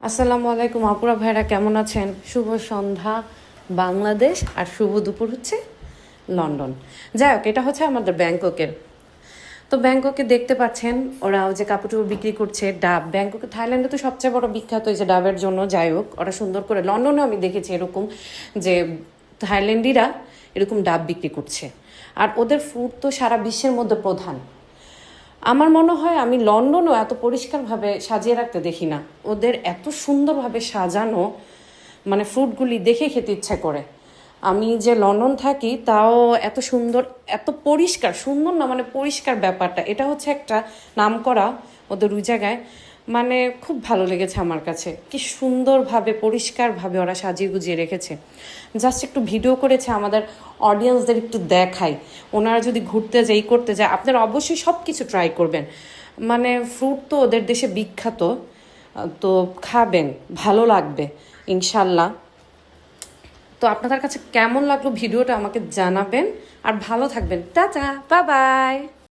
আসসালামু আলাইকুম আপুরা ভাইরা, কেমন আছেন? শুভ সন্ধ্যা বাংলাদেশ আর শুভ দুপুর হচ্ছে লন্ডন। যাই হোক, এটা হচ্ছে আমাদের ব্যাংককের। তো ব্যাংককে দেখতে পাচ্ছেন ওরা যে কাপড় চোপড় বিক্রি করছে, ডাব। ব্যাংককে, থাইল্যান্ডে তো সবচেয়ে বড় বিখ্যাত এই যে ডাবের জন্য। যাই হোক, ওরা সুন্দর করে, লন্ডনেও আমি দেখেছি এরকম যে থাইল্যান্ডিরা এরকম ডাব বিক্রি করছে। আর ওদের ফুড তো সারা বিশ্বের মধ্যে প্রধান। আমার মনে হয় আমি লন্ডনও এত পরিষ্কারভাবে সাজিয়ে রাখতে দেখি না। ওদের এত সুন্দরভাবে সাজানো, মানে ফ্রুটগুলি দেখে খেতে ইচ্ছা করে। আমি যে লন্ডন থাকি তাও এত সুন্দর, এত পরিষ্কার, সুন্দর না মানে পরিষ্কার ব্যাপারটা, এটা হচ্ছে একটা নাম করা ওদের ওই জায়গায়। মানে খুব ভালো লেগেছে আমার কাছে, কি সুন্দরভাবে পরিষ্কারভাবে ওরা সাজিয়ে গুজিয়ে রেখেছে। জাস্ট একটু ভিডিও করেছে আমাদের অডিয়েন্সদের একটু দেখাই। ওনারা যদি ঘুরতে যায়, এই করতে যায়, আপনারা অবশ্যই সব কিছু ট্রাই করবেন। মানে ফ্রুট তো ওদের দেশে বিখ্যাত, তো খাবেন, ভালো লাগবে ইনশাল্লাহ। তো আপনাদের কাছে কেমন লাগলো ভিডিওটা আমাকে জানাবেন। আর ভালো থাকবেন। Tata, bye bye.